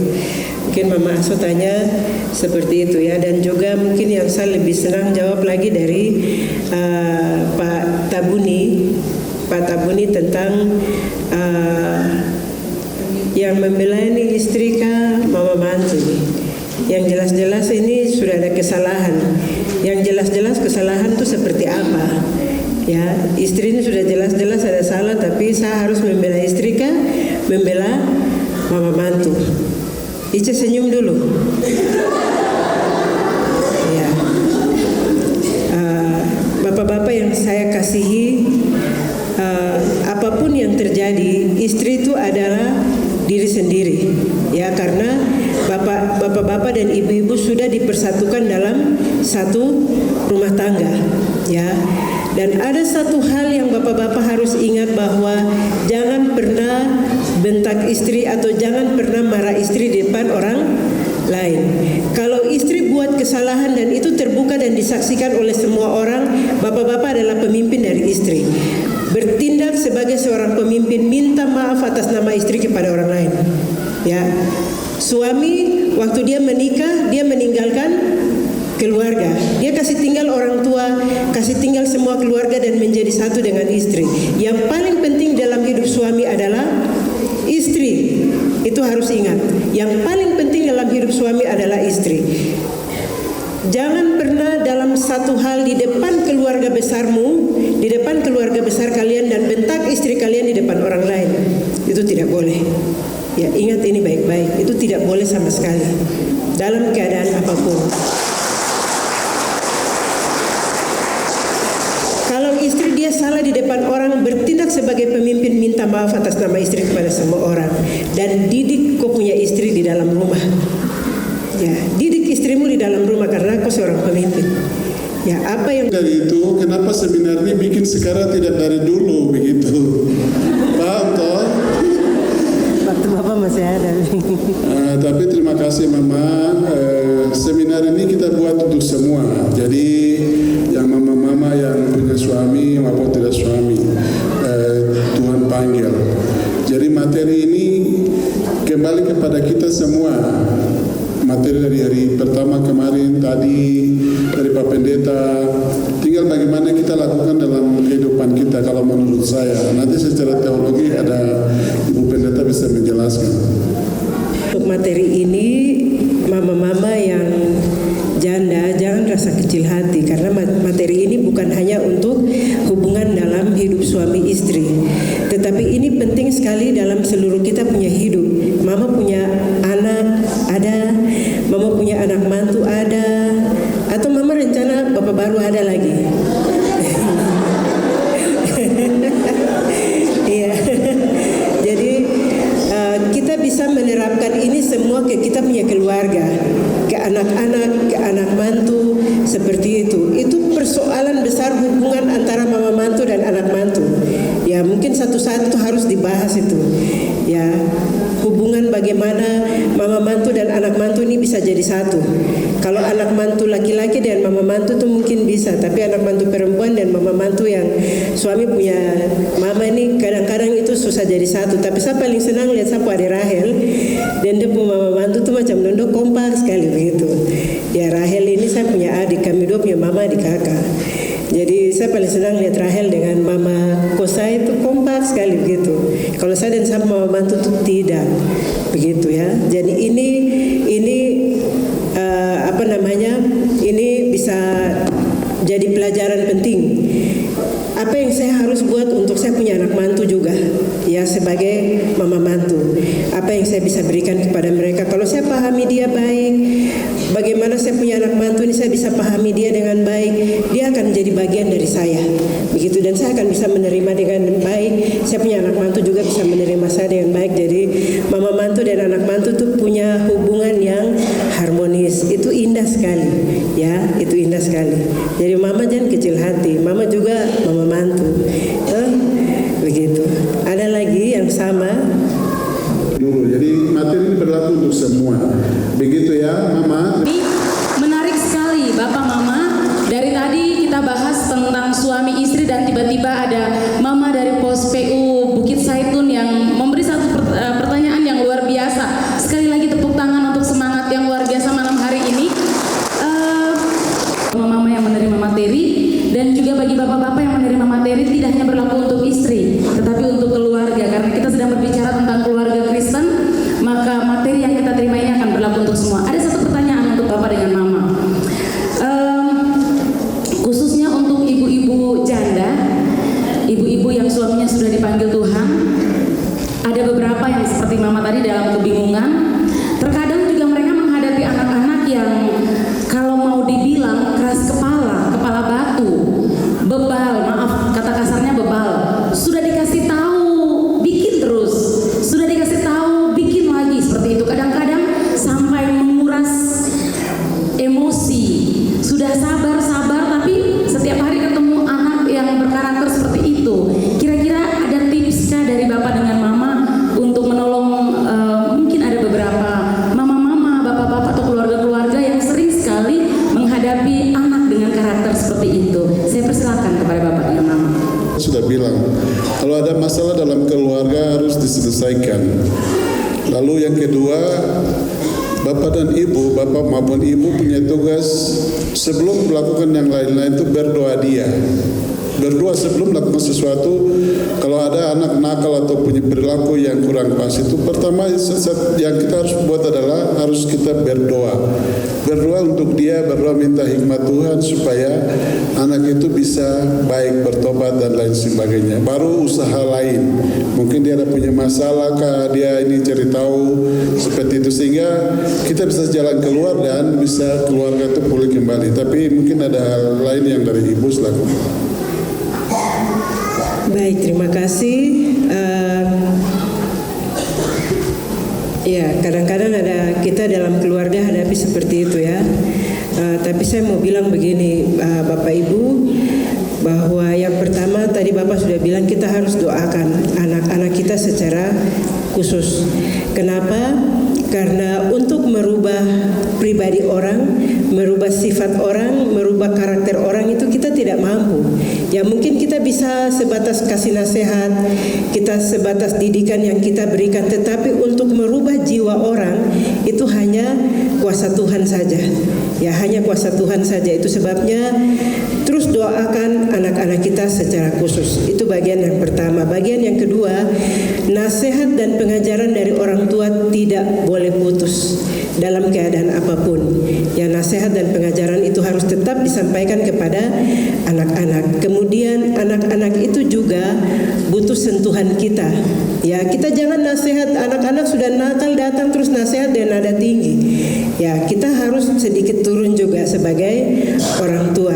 Mungkin Mama Aso tanya seperti itu, ya, dan juga mungkin yang saya lebih senang jawab lagi dari Pak Tabuni tentang yang memelayani istri kah mama mantu. Yang jelas-jelas ini sudah ada kesalahan. Yang jelas-jelas kesalahan itu seperti apa? Ya, istri ini sudah jelas-jelas ada salah, tapi saya harus membela istri kah membela mama mantu? Ica senyum dulu. Ya. Bapak-bapak yang saya kasihi, apapun yang terjadi, istri itu adalah diri sendiri, ya, karena bapak-bapak dan ibu-ibu sudah dipersatukan dalam satu rumah tangga, ya. Dan ada satu hal yang bapak-bapak harus ingat, bahwa jangan pernah bentak istri atau jangan pernah marah istri di depan orang lain. Kalau istri buat kesalahan dan itu terbuka dan disaksikan oleh semua orang, bapak-bapak adalah pemimpin dari istri. Bertindak sebagai seorang pemimpin, minta maaf atas nama istri kepada orang lain. Ya, suami waktu dia menikah, dia meninggalkan keluarga, dia kasih tinggal orang tua, kasih tinggal semua keluarga dan menjadi satu dengan istri. Yang paling penting dalam hidup suami adalah istri. Itu harus ingat. Yang paling penting dalam hidup suami adalah istri. Jangan pernah dalam satu hal di depan keluarga besarmu, di depan keluarga besar kalian, dan bentak istri kalian di depan orang lain. Itu tidak boleh. Ya, ingat ini baik-baik. Itu tidak boleh sama sekali dalam keadaan apapun. Kalau istri dia salah di depan orang, bertindak sebagai pemimpin, minta maaf atas nama istri kepada semua orang, dan didik kau punya istri di dalam rumah. Ya, didik istrimu di dalam rumah karena kau seorang pemimpin. Ya, apa yang dari itu kenapa seminar ini bikin sekarang tidak dari dulu begitu? Paham masih ada. Tapi terima kasih Mama. Seminar ini kita buat untuk semua. Jadi yang mama-mama yang punya suami maupun tidak suami, Tuhan panggil. Jadi materi ini kembali kepada kita semua. Materi dari hari pertama kemarin tadi dari Pak Pendeta, tinggal bagaimana kita lakukan dalam kehidupan kita. Kalau menurut saya, nanti secara teologi ada Ibu Pendeta bisa menjelaskan. Untuk materi ini, mama-mama yang janda jangan rasa kecil hati, karena materi ini bukan hanya untuk hubungan dalam hidup suami istri, tetapi ini penting sekali dalam seluruh kita punya hidup. Mama punya anak ada, mama punya anak mantu ada, atau mama rencana bapak baru ada lagi. Iya. Jadi kita bisa menerapkan ini semua ke kita punya keluarga, ke anak-anak, ke anak mantu, seperti itu. Itu persoalan besar hubungan antara mama mantu dan anak mantu. Ya mungkin satu-satu harus dibahas itu. Ya, hubungan bagaimana mama mantu dan anak mantu ini bisa jadi satu. Kalau anak mantu laki-laki dan mama mantu itu mungkin bisa, tapi anak mantu perempuan dan mama mantu yang suami punya mama ini kadang-kadang itu susah jadi satu. Tapi saya paling senang lihat siapa ada Rahel dan dia punya mama mantu tuh macam dondo kompak sekali begitu. Ya Rahel ini saya punya adik, kami dua punya mama adik kakak. Jadi saya paling senang lihat Rahel dengan mama kosa itu kompak sekali begitu. Kalau saya dan sama mama mantu itu tidak begitu ya. Jadi ini ini bisa jadi pelajaran penting. Apa yang saya harus buat untuk saya punya anak mantu juga, ya sebagai mama mantu. Apa yang saya bisa berikan kepada mereka. Kalau saya pahami dia baik, bagaimana saya punya anak mantu ini saya bisa pahami dia dengan baik, dia akan menjadi bagian dari saya. Begitu, dan saya akan bisa menerima dengan baik. Saya punya anak mantu juga bisa menerima saya dengan baik. Jadi mama mantu dan anak mantu itu punya hubungan yang harmonis. Itu indah sekali, ya, itu indah sekali. Jadi mama jangan kecil hati, mama juga mama mantu. Begitu. Ada lagi yang sama? Dulu, jadi materi ini berlaku untuk semua. Begitu ya, Mama. Menarik sekali Bapak Mama. Dari tadi kita bahas tentang suami istri dan tiba-tiba ada Mama dari Pos PU Bukit Saitun yang memberi satu pertanyaan yang luar biasa. Sekali lagi tepuk tangan untuk semangat yang luar biasa malam hari ini. Mama yang menerima materi dan juga bagi bapak-bapak yang menerima materi tidak hanya berlaku untuk istri, tetapi untuk keluarga. Karena kita sedang berbicara tentang keluarga Kristen, maka materi yang kita terima ini akan berlaku untuk semua. Ada satu pertanyaan untuk Bapak dengan Mama, khususnya untuk ibu-ibu janda, ibu-ibu yang suaminya sudah dipanggil Tuhan. Ada beberapa yang seperti Mama tadi dalam kebingungan. Terkadang juga mereka menghadapi anak-anak yang kalau mau dibilang keras kepala batu, bebal, maaf kata kasarnya bebal. Sudah dikasih tahu, bikin terus. Sudah dikasih tahu, bikin lagi, seperti itu. Kadang-kadang sampai menguras emosi. Sudah sabar, tapi setiap hari ketemu anak yang berkarakter seperti itu. Kira-kira ada tipskah dari Bapak dengan Mama untuk menolong? Mungkin ada beberapa mama-mama, bapak-bapak atau keluarga-keluarga yang sering sekali menghadapi anak dengan karakter seperti itu. Saya persilakan kepada Bapak dan Mama. Sudah bilang, kalau ada masalah dalam keluarga harus diselesaikan. Lalu yang kedua, Bapak dan Ibu, Bapak maupun Ibu punya tugas sebelum melakukan yang lain-lain itu berdoa dia. Berdoa sebelum melakukan sesuatu. Kalau ada anak nakal atau punya perilaku yang kurang pas, itu pertama yang kita harus buat adalah harus kita berdoa. Berdoa untuk dia, berdoa minta hikmat Tuhan supaya anak itu bisa baik, bertobat dan lain sebagainya. Baru usaha lain. Mungkin dia ada punya masalah kah, dia ini cari tahu seperti itu, sehingga kita bisa jalan keluar dan bisa keluarga itu pulih kembali. Tapi mungkin ada hal lain yang dari Ibu selaku. Baik, terima kasih. Ya, kadang-kadang ada kita dalam keluarga hadapi seperti itu ya. Tapi saya mau bilang begini, Bapak Ibu, bahwa yang pertama tadi Bapak sudah bilang kita harus doakan anak-anak kita secara khusus. Kenapa? Karena untuk merubah pribadi orang, merubah sifat orang, merubah karakter orang itu kita tidak mampu. Ya mungkin kita bisa sebatas kasih nasihat, kita sebatas didikan yang kita berikan, tetapi untuk merubah jiwa orang itu hanya kuasa Tuhan saja. Ya hanya kuasa Tuhan saja. Itu sebabnya terus doakan anak-anak kita secara khusus. Itu bagian yang pertama. Bagian yang kedua, nasihat dan pengajaran dari orang tua tidak boleh putus dalam keadaan apapun. Ya nasihat dan pengajaran itu harus tetap disampaikan kepada anak-anak. Kemudian anak-anak itu juga butuh sentuhan kita. Ya kita jangan nasihat anak-anak sudah nakal datang terus nasihat dengan nada tinggi. Ya kita harus sedikit turun juga sebagai orang tua.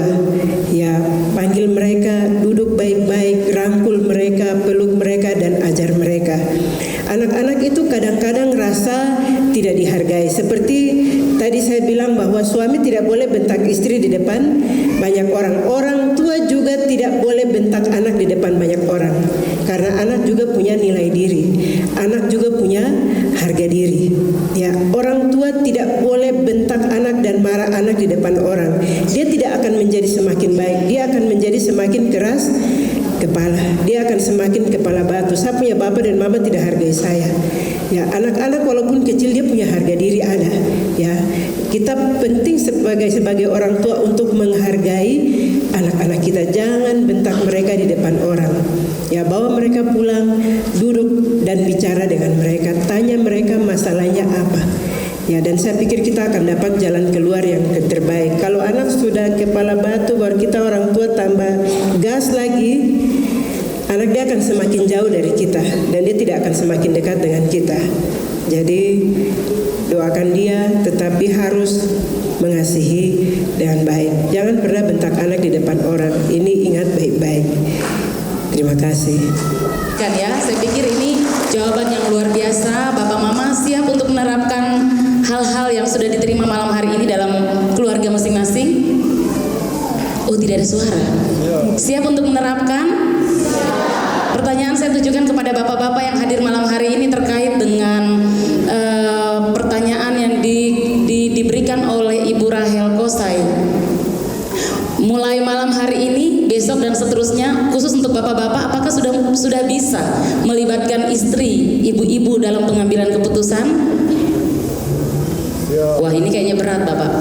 Ya panggil mereka, duduk baik-baik, rangkul mereka, peluk mereka dan ajar mereka. Anak-anak itu kadang-kadang rasa tidak dihargai. Seperti tadi saya bilang bahwa suami tidak boleh bentak istri di depan banyak orang. Orang tua juga tidak boleh bentak anak di depan banyak orang. Karena anak juga punya nilai diri. Anak juga punya harga diri. Ya, orang tua tidak boleh bentak anak dan marah anak di depan orang. Dia tidak akan menjadi semakin baik. Dia akan menjadi semakin keras kepala. Dia akan semakin kepala batu. Saya punya bapak dan mama tidak hargai saya. Ya, anak-anak walaupun kecil dia punya harga diri ada. Ya, kita penting sebagai orang tua untuk menghargai anak-anak kita. Jangan bentak mereka di depan orang. Ya, bawa mereka pulang, duduk dan bicara dengan mereka. Tanya mereka masalahnya apa. Ya, dan saya pikir kita akan dapat jalan keluar yang terbaik. Kalau anak sudah kepala batu, baru kita orang tua tambah gas lagi, anak dia akan semakin jauh dari kita dan dia tidak akan semakin dekat dengan kita. Jadi doakan dia, tetapi harus mengasihi dengan baik. Jangan pernah bentak anak di depan orang. Ini ingat baik-baik. Terima kasih. Kan ya, saya pikir ini jawaban yang luar biasa. Bapak Mama siap untuk menerapkan hal-hal yang sudah diterima malam hari ini dalam keluarga masing-masing. Oh, tidak ada suara. Siap untuk menerapkan? Pertanyaan saya tujukan kepada bapak-bapak yang hadir malam hari ini terkait dengan pertanyaan yang diberikan oleh Ibu Rahel Kosai. Mulai malam hari ini, besok dan seterusnya, khusus untuk bapak-bapak, apakah sudah bisa melibatkan istri, ibu-ibu dalam pengambilan keputusan? Wah, ini kayaknya berat, Bapak.